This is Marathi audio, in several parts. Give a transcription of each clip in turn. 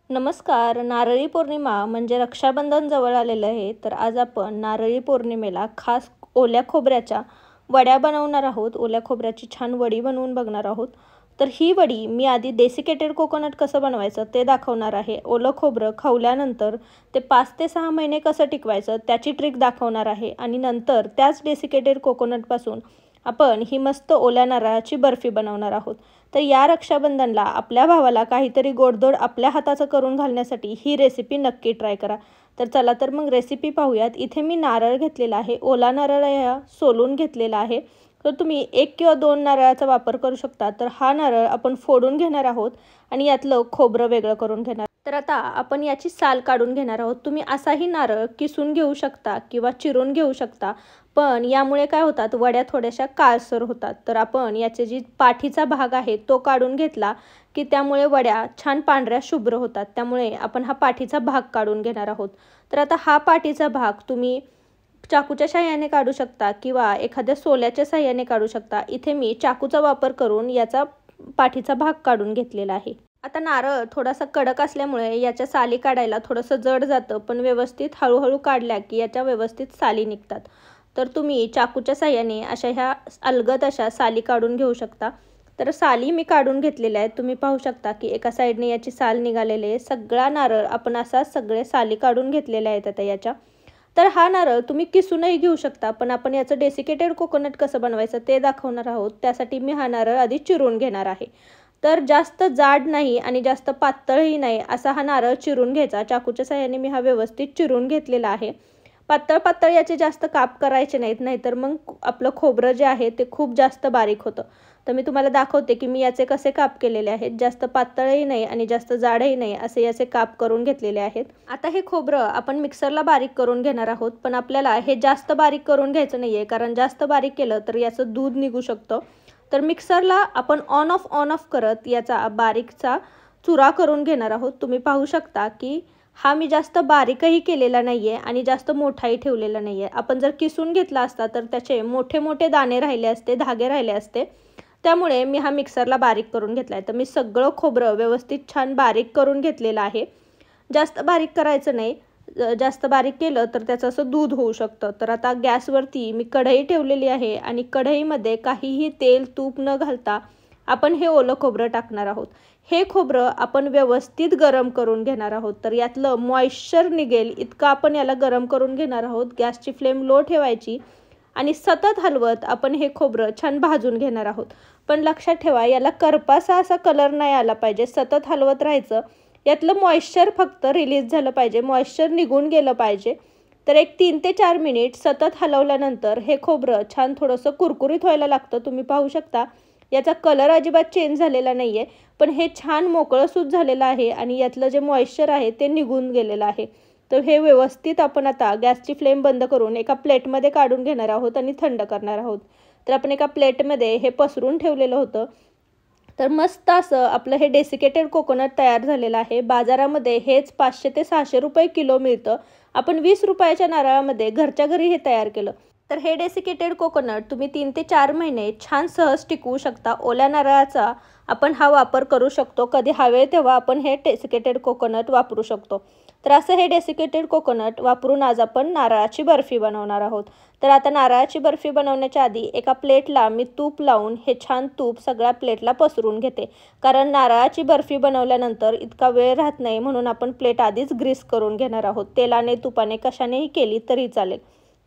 नमस्कार. नारळी पौर्णिमा म्हणजे रक्षाबंधन जवळ आलेलं आहे. तर आज आपण नारळी पौर्णिमेला खास ओल्या खोबऱ्याच्या वड्या बनवणार आहोत. ओल्या खोबऱ्याची छान वडी बनवून बघणार आहोत. तर ही वडी मी आधी डेसिकेटेड कोकोनट कसं बनवायचं ते दाखवणार आहे. ओलं खोबरं खवल्यानंतर ते 5 ते 6 महिने कसं टिकवायचं त्याची ट्रिक दाखवणार आहे. आणि नंतर त्याच डेसिकेटेड कोकोनटपासून आपण ही मस्त ओल्या नारळाची बर्फी बनवणार आहोत. तर या रक्षाबंधनला आपल्या भावाला काहीतरी गोडधोड आपल्या हाताचं करून घालण्यासाठी ही रेसिपी नक्की ट्राय करा. तर चला तर मग रेसिपी पाहूयात. इथे मी नारळ घेतलेला आहे. ओला नारळ सोलून घेतलेला आहे. तर तुम्ही 1 किंवा 2 नारळाचा वापर करू शकता. तर हा नारळ आपण फोडून घेणार आहोत आणि यातलं खोबरं वेगळं करून घेणार. तर आता आपण याची साल काढून घेणार आहोत. तुम्ही असाही नारळ किसून घेऊ शकता किंवा चिरून घेऊ शकता. पण यामुळे काय होतात, वड्या थोड्याशा काळसर होतात. तर आपण याचे जी पाठीचा भाग आहे तो काढून घेतला की त्यामुळे वड्या छान पांढऱ्या शुभ्र होतात. त्यामुळे आपण हा पाठीचा भाग काढून घेणार आहोत. तर आता हा पाठीचा भाग तुम्ही चाकूच्या साहाय्याने काढू शकता किंवा एखाद्या सोल्याच्या साहाय्याने काढू शकता. इथे मी चाकूचा वापर करून याचा पाठीचा भाग काढून घेतलेला आहे. आता नारळ थोडासा कडक असल्यामुळे याच्या साली काढायला थोडंसं जड जातं, पण व्यवस्थित हळूहळू काढल्या की याच्या व्यवस्थित साली निघतात. तर तुम्ही चाकूच्या साहाय्याने ह्या अलगद अशा साली काढून घेऊ शकता. तर साली मी काढून घेतलेल्या आहेत. तुम्ही पाहू शकता की एका साईडने याची साल निघालेली आहे. सगळा नारळ आपण असा सगळे साली काढून घेतलेल्या आहेत आता याच्या. तर हा नारळ तुम्ही किसूनही घेऊ शकता, पण आपण याचं डेसिकेटेड कोकोनट कसं बनवायचं ते दाखवणार आहोत. त्यासाठी मी हा नारळ आधी चिरून घेणार आहे. तर जास्त जाड नाही आणि जास्त पातळही नाही असा हा नारळ चिरून घ्यायचा. चाकूच्या साहाय्याने मी हा व्यवस्थित चिरून घेतलेला आहे. पातळ पातळ याचे जास्त काप करायचे नाहीत, नाहीतर मग आपलं खोबरं जे आहे ते खूप जास्त बारीक होतं. तर मी तुम्हाला दाखवते की मी याचे कसे काप केलेले आहेत. जास्त पातळही नाही आणि जास्त जाडही नाही असे याचे काप करून घेतलेले आहेत. आता हे खोबरं आपण मिक्सरला बारीक करून घेणार आहोत, पण आपल्याला हे जास्त बारीक करून घ्यायचं नाही आहे, कारण जास्त बारीक केलं तर याचं दूध निघू शकतं. तर मिक्सरला आपण ऑन ऑफ करत याचा बारीकचा चुरा करून घेणार आहोत. तुम्ही पाहू शकता की हा मी जास्त बारीकही केलेला नाही आहे आणि जास्त मोठाही ठेवलेला नाही आहे. आपण जर किसून घेतला असता तर त्याचे मोठे मोठे दाणे राहिले असते, धागे राहिले असते. त्यामुळे मी हा मिक्सरला बारीक करून घेतला आहे. तर मी सगळं खोबरं व्यवस्थित छान बारीक करून घेतलेलं आहे. जास्त बारीक करायचं नाही. जास्त बारीक केलं तर त्याचं असं दूध होऊ शकतं. तर आता गॅसवरती मी कढई ठेवलेली आहे आणि कढईमध्ये काहीही तेल तूप न घालता आपण हे ओलं खोबरं टाकणार आहोत. हे खोबरं आपण व्यवस्थित गरम करून घेणार आहोत. तर यातलं मॉइश्चर निघेल इतकं आपण याला गरम करून घेणार आहोत. गॅसची फ्लेम लो ठेवायची आणि सतत हलवत आपण हे खोबरं छान भाजून घेणार आहोत. पण लक्षात ठेवा, याला करपासा असा कलर नाही आला पाहिजे. सतत हलवत राहायचं. यातलं मॉइश्चर फक्त रिलीज झालं पाहिजे, मॉइश्चर निघून गेलं पाहिजे. तर एक 3 ते 4 मिनिट सतत हलवल्यानंतर हे खोबरं छान थोडंसं कुरकुरीत व्हायला लागतं. तुम्ही पाहू शकता याचा कलर अजिबात चेंज झालेला नाही आहे, पण हे छान मोकळंसूत झालेलं आहे आणि यातलं जे मॉइश्चर आहे ते निघून गेलेलं आहे. तर हे व्यवस्थित आपण आता गॅसची फ्लेम बंद करून एका प्लेटमध्ये काढून घेणार आहोत आणि थंड करणार आहोत. तर आपण एका प्लेटमध्ये हे पसरून ठेवलेलं होतं. तर मस्त असं आपलं हे डेसिकेटेड कोकोनट तयार झालेलं आहे. बाजारामध्ये हेच 500 ते 600 रुपये किलो मिळतं. आपण 20 रुपयाच्या नारळामध्ये घरच्या घरी हे तयार केलं. तर हे डेसिकेटेड कोकोनट तुम्ही 3 ते 4 महिने छान सहज टिकवू शकता. ओल्या नारळाचा आपण हा वापर करू शकतो. कधी हवे तेव्हा आपण हे डेसिकेटेड कोकोनट वापरू शकतो. तर असं हे डेसिकेटेड कोकोनट वापरून आज आपण नारळाची बर्फी बनवणार आहोत. तर आता नारळाची बर्फी बनवण्याच्या आधी एका प्लेटला मी तूप लावून हे छान तूप सगळ्या प्लेटला पसरून घेते. कारण नारळाची बर्फी बनवल्यानंतर इतका वेळ राहत नाही, म्हणून आपण प्लेट आधीच ग्रीस करून घेणार आहोत. तेलाने तुपाने कशानेही केली तरी चालेल.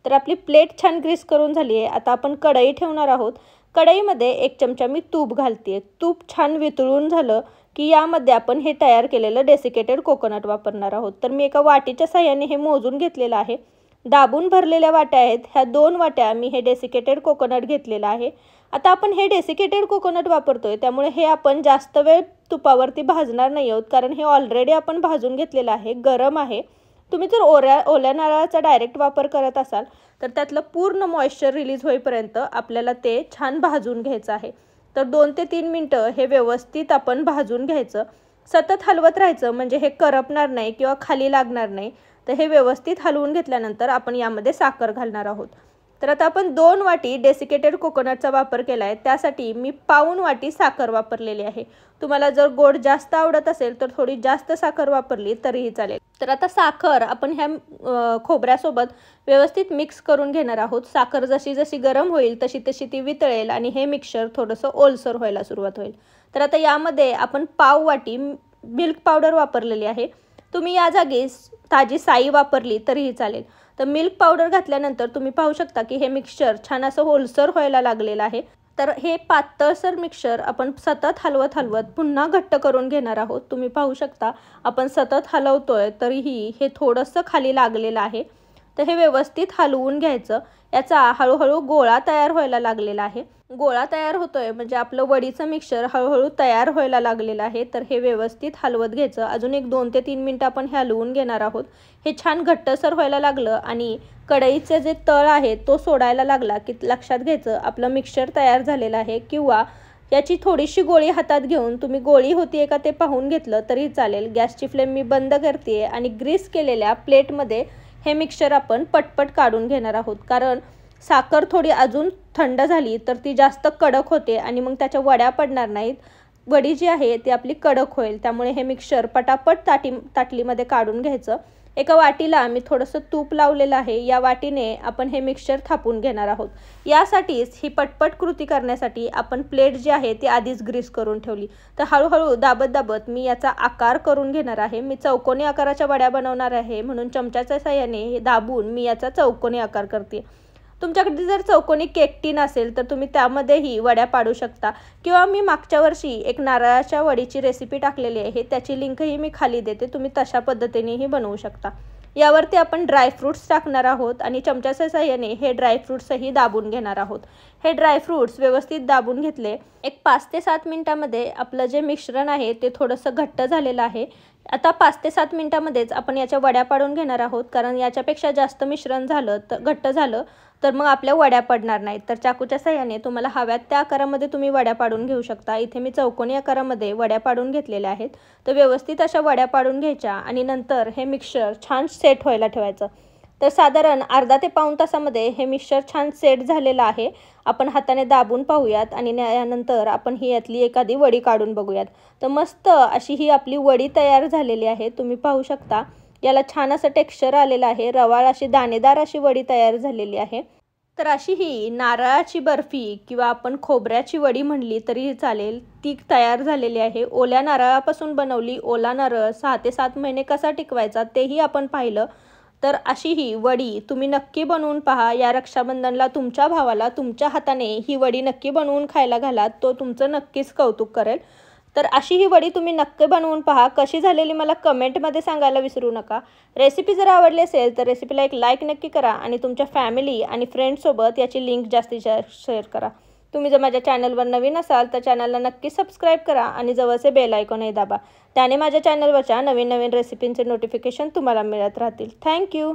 तर आपली प्लेट छान ग्रीस करून झाली आहे. आता आपण कढई ठेवणार आहोत. कढईमध्ये 1 चमचा मी तूप घालते. तूप छान वितळून झालं की यामध्ये आपण हे तयार केलेलं डेसिकेटेड कोकोनट वापरणार आहोत. तर मी एका वाटीच्या साहाय्याने हे मोजून घेतलेलं आहे. दाबून भरलेल्या वाट्या आहेत. ह्या 2 वाट्या मी हे डेसिकेटेड कोकोनट घेतलेलं आहे. आता आपण हे डेसिकेटेड कोकोनट वापरतोय त्यामुळे हे आपण जास्त वेळ तुपावरती भाजणार नाही आहोत, कारण हे ऑलरेडी आपण भाजून घेतलेलं आहे, गरम आहे. तुम्ही जर ओल्या नारळाचा डायरेक्ट वापर करत असाल तर त्यातलं पूर्ण मॉइश्चर रिलीज होईपर्यंत आपल्याला ते छान भाजून घ्यायचं आहे. तर 2 ते 3 मिनटं हे व्यवस्थित आपण भाजून घ्यायचं. सतत हलवत राहायचं, म्हणजे हे करपणार नाही किंवा खाली लागणार नाही. तर हे व्यवस्थित हलवून घेतल्यानंतर आपण यामध्ये साखर घालणार आहोत. तर आता आपण 2 वाटी डेसिकेटेड कोकोनटचा वापर केला आहे. त्यासाठी मी पाऊण वाटी साखर वापरलेली आहे. तुम्हाला जर गोड जास्त आवडत असेल तर थोडी जास्त साखर वापरली तरीही चालेल. तर आता साखर आपण ह्या खोबऱ्यासोबत व्यवस्थित मिक्स करून घेणार आहोत. साखर जशी जशी गरम होईल तशी तशी ती वितळेल आणि हे मिक्सचर थोडंसं ओलसर व्हायला सुरुवात होईल. तर आता यामध्ये आपण पाव वाटी मिल्क पावडर वापरलेली आहे. तुम्ही या जागी ताजी साई वापरली तरीही चालेल. तर मिल्क पावडर घातल्यानंतर तुम्ही पाहू शकता की हे मिक्सचर छान असं ओलसर व्हायला लागलेलं आहे. तर हे पातळसर मिक्सचर आपण सतत हलवत हलवत पुन्हा घट्ट करून घेणार आहोत. तुम्ही पाहू शकता आपण सतत हलवतोय तरीही हे थोडंसं खाली लागलेलं आहे. तर हे व्यवस्थित हलवून घ्यायचं. याचा हळूहळू गोळा तयार व्हायला लागलेला आहे. गोळा तयार होतोय म्हणजे आपलं वडीचं मिक्सचर हळूहळू तयार व्हायला लागलेलं आहे. तर हे व्यवस्थित हलवत घ्यायचं. अजून एक 2 ते 3 मिनटं आपण हे हलवून घेणार आहोत. हे छान घट्टसर व्हायला लागलं आणि कढईचे जे तळ आहे तो सोडायला लागला की लक्षात घ्यायचं आपलं मिक्सचर तयार झालेलं आहे. किंवा याची थोडीशी गोळी हातात घेऊन तुम्ही गोळी होतीये का ते पाहून घेतलं तरी चालेल. गॅसची फ्लेम मी बंद करते आणि ग्रीस केलेल्या प्लेटमध्ये हे मिक्सचर आपण पटपट काढून घेणार आहोत. कारण साखर थोडी अजून थंड झाली तर ती जास्त कडक होते आणि मग त्याच्या वड्या पडणार नाहीत. वडी जी आहे ती आपली कडक होईल. त्यामुळे हे मिक्सचर पटापट ताटलीमध्ये काढून घ्यायचं. एका वाटीला मी थोडंसं तूप लावलेलं आहे. या वाटीने आपण हे मिक्सचर थापून घेणार आहोत. यासाठीच ही पटपट कृती करण्यासाठी आपण प्लेट जी आहे ती आधीच ग्रीस करून ठेवली. तर हळूहळू दाबत दाबत मी याचा आकार करून घेणार आहे. मी चौकोनी आकाराच्या वड्या बनवणार आहे म्हणून चमच्याच्या साहाय्याने हे दाबून मी याचा चौकोनी आकार करते. तुमच्याकडे जर चौकोनी केक टीन असेल तर तुम्ही त्यामध्येही वड्या पाडू शकता. किंवा मी मागच्या वर्षी एक नारळाच्या वडीची रेसिपी टाकलेली आहे. त्याची लिंकही मी खाली देते. तुम्ही तशा पद्धतीनेही बनवू शकता. यावरती आपण ड्रायफ्रूट्स टाकणार आहोत आणि चमच्याच्या साहाय्याने हे ड्रायफ्रूट्सही दाबून घेणार आहोत. हे ड्रायफ्रूट्स व्यवस्थित दाबून घेतले. एक 5 ते 7 मिनिटांमध्ये आपलं जे मिश्रण आहे ते थोडंसं घट्ट झालेलं आहे. आता 5 ते 7 मिनिटांमध्येच आपण याच्या वड्या पाडून घेणार आहोत. कारण याच्यापेक्षा जास्त मिश्रण झालं तर घट्ट झालं तर मग आपल्या वड्या पडणार नाहीत. तर चाकूच्या साहाय्याने तुम्हाला हव्यात त्या आकारामध्ये तुम्ही वड्या पाडून घेऊ शकता. इथे मी चौकोनी आकारामध्ये वड्या पाडून घेतलेल्या आहेत. तर व्यवस्थित अशा वड्या पाडून घ्यायच्या आणि नंतर हे मिक्सचर छान सेट व्हायला ठेवायचं. तर साधारण अर्धा ते पाऊण तासामध्ये हे मिक्सचर छान सेट झालेलं आहे. आपण हाताने दाबून पाहूयात आणि यानंतर आपण ही यातली एखादी वडी काढून बघूयात. तर मस्त अशी ही आपली वडी तयार झालेली आहे. तुम्ही पाहू शकता याला छान असं टेक्स्चर आलेलं आहे. रवाळ अशी दाणेदार अशी वडी तयार झालेली आहे. तर अशी ही नारळाची बर्फी किंवा आपण खोबऱ्याची वडी म्हणली तरी चालेल ती तयार झालेली आहे. ओल्या नारळापासून बनवली. ओला नारळ 6 ते 7 महिने कसा टिकवायचा तेही आपण पाहिलं. तर अशी ही वडी तुम्ही नक्की बनवून पहा. या रक्षाबंधनला तुमच्या भावाला तुमच्या हाताने ही वडी नक्की बनवून खायला घाला. तो तुमचं नक्कीच कौतुक करेल. तर अशी ही वडी तुम्ही नक्की बनवून पहा. कशी झालेली मला कमेंटमध्ये सांगायला विसरू नका. रेसिपी जर आवडली असेल तर रेसिपीला एक लाईक नक्की करा आणि तुमच्या फॅमिली आणि फ्रेंड्ससोबत याची लिंक जास्तीत जास्त शेअर करा. तुम्ही जर माझ्या चॅनलवर नवीन असाल तर चॅनलला नक्की सबस्क्राईब करा आणि जवळचे बेल आयकॉनही दाबा. त्याने माझ्या चॅनलवरच्या नवीन नवीन रेसिपींचे नोटिफिकेशन तुम्हाला मिळत राहतील. थँक्यू.